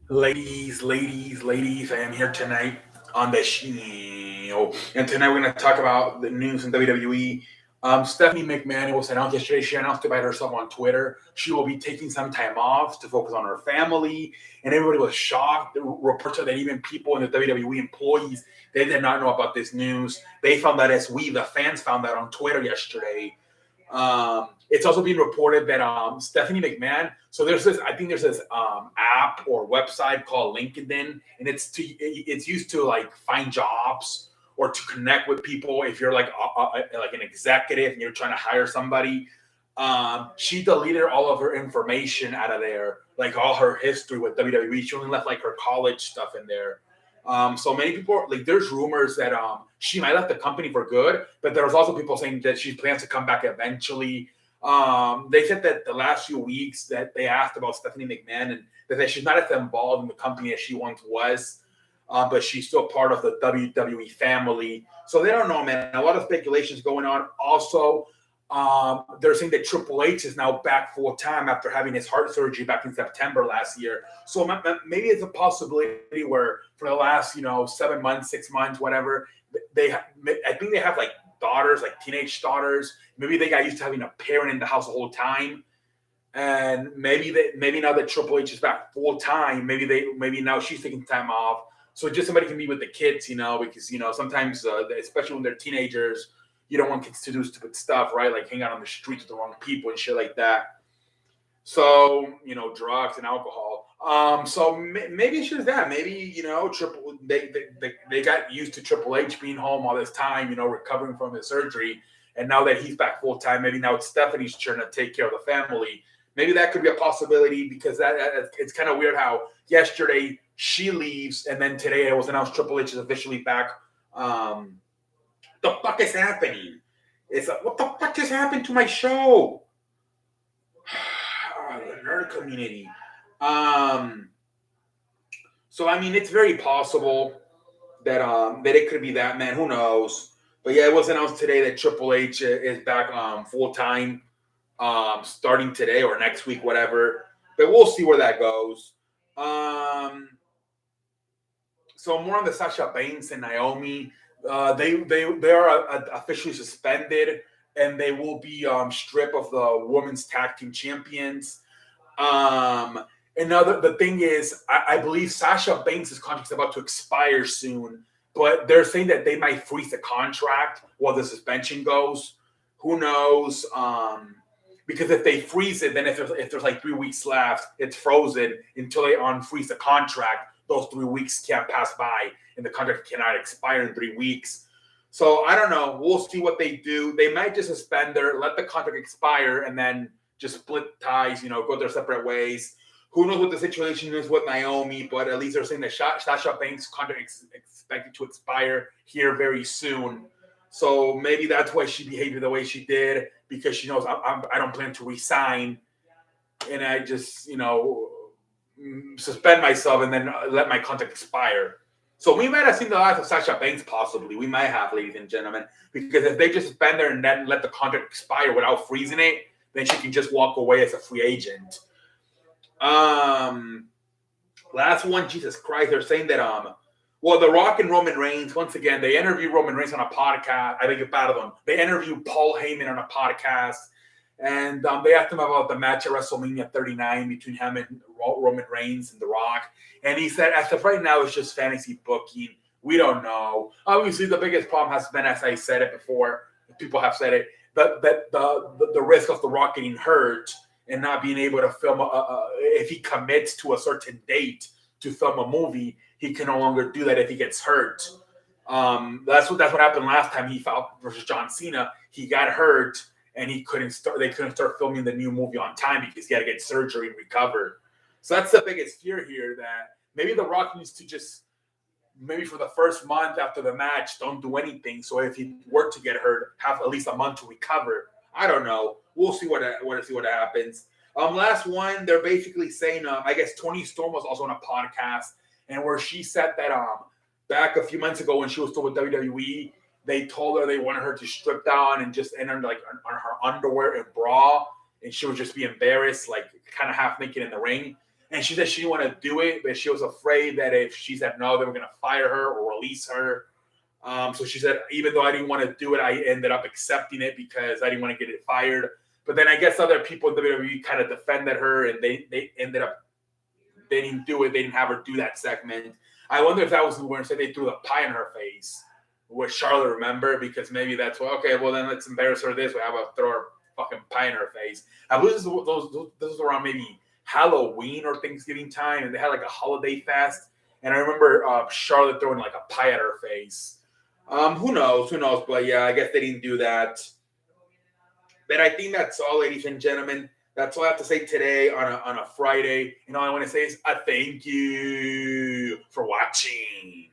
Ladies, I am here tonight on the show. And tonight we're going to talk about the news in WWE. Stephanie McMahon, it was announced yesterday, she announced it by herself on Twitter. She will be taking some time off to focus on her family. And everybody was shocked. The reports are that even people in the WWE employees, they did not know about this news. They found that as we, the fans, found that on Twitter yesterday. It's also being reported that Stephanie McMahon. So I think there's this app or website called LinkedIn, and it's used to like find jobs or to connect with people. If you're like an executive and you're trying to hire somebody, she deleted all of her information out of there, like all her history with WWE. She only left like her college stuff in there. So many people like there's rumors that she might left the company for good, but there was also people saying that she plans to come back eventually. They said that the last few weeks that they asked about Stephanie McMahon and that she's not as involved in the company as she once was, but she's still part of the WWE family. So they don't know, man. A lot of speculations going on. Also, they're saying that Triple H is now back full time after having his heart surgery back in September last year. So maybe it's a possibility where for the last 7 months, 6 months, whatever, they I think they have like daughters, like teenage daughters. Maybe they got used to having a parent in the house the whole time, and maybe now that Triple H is back full time, maybe now she's taking time off, so just somebody can be with the kids, because sometimes especially when they're teenagers, you don't want kids to do stupid stuff, right? Like hang out on the streets with the wrong people and shit like that. So drugs and alcohol. So maybe it's just that. Maybe triple they got used to Triple H being home all this time, recovering from his surgery, and now that he's back full time, maybe now it's Stephanie's turn to take care of the family. Maybe that could be a possibility because it's kind of weird how yesterday she leaves and then today it was announced Triple H is officially back. Um, the fuck is happening? It's like, what the fuck just happened to my show? The nerd community. Um, so I mean, it's very possible that it could be that, man. Who knows? But yeah, it was announced today that Triple H is back full time, starting today or next week, whatever. But we'll see where that goes. Um, so more on the Sasha Banks and Naomi. They are officially suspended, and they will be stripped of the women's tag team champions. Um, and now the thing is, I believe Sasha Banks' contract is about to expire soon, but they're saying that they might freeze the contract while the suspension goes. Who knows? Because if they freeze it, then if there's like 3 weeks left, it's frozen until they unfreeze the contract. Those 3 weeks can't pass by, and the contract cannot expire in 3 weeks. So I don't know. We'll see what they do. They might just suspend her, let the contract expire, and then just split ties, go their separate ways. Who knows what the situation is with Naomi, but at least they're saying that Sasha Banks' contract is expected to expire here very soon. So maybe that's why she behaved the way she did, because she knows I don't plan to resign, and I just, suspend myself and then let my contract expire. So we might have seen the last of Sasha Banks, possibly. We might have, ladies and gentlemen, because if they just suspend her and then let the contract expire without freezing it, then she can just walk away as a free agent. Um, Last one, Jesus Christ, they're saying that well, The Rock and Roman Reigns, once again, they interview Roman Reigns on a podcast. I think it's bad of them. They interview Paul Heyman on a podcast, and they asked him about the match at WrestleMania 39 between him and Roman Reigns and The Rock. And he said, as of right now, it's just fantasy booking. We don't know. Obviously, the biggest problem has been, as I said it before, people have said it, that the risk of The Rock getting hurt and not being able to film if he commits to a certain date to film a movie, he can no longer do that if he gets hurt. That's what happened last time he fought versus John Cena. He got hurt and he couldn't start. They couldn't start filming the new movie on time because he had to get surgery and recover. So that's the biggest fear here. That maybe The Rock needs to just maybe for the first month after the match, don't do anything. So if he were to get hurt, have at least a month to recover. I don't know. We'll see what happens. Last one, they're basically saying, I guess Tony Storm was also on a podcast, and where she said that back a few months ago when she was still with WWE, they told her they wanted her to strip down and just enter like on her underwear and bra, and she would just be embarrassed, like kind of half naked in the ring. And she said she didn't want to do it, but she was afraid that if she said no, they were going to fire her or release her. So she said, even though I didn't want to do it, I ended up accepting it because I didn't want to get it fired. But then I guess other people in WWE kind of defended her, and they ended up, they didn't do it. They didn't have her do that segment. I wonder if that was when they threw the pie in her face with Charlotte, remember? Because maybe that's why, okay, well, then let's embarrass her this way. How about throw her fucking pie in her face? I believe this was around maybe Halloween or Thanksgiving time, and they had like a holiday fast. And I remember Charlotte throwing like a pie at her face. Who knows? Who knows? But yeah, I guess they didn't do that. But I think that's all, ladies and gentlemen. That's all I have to say today on a Friday. And all I want to say is a thank you for watching.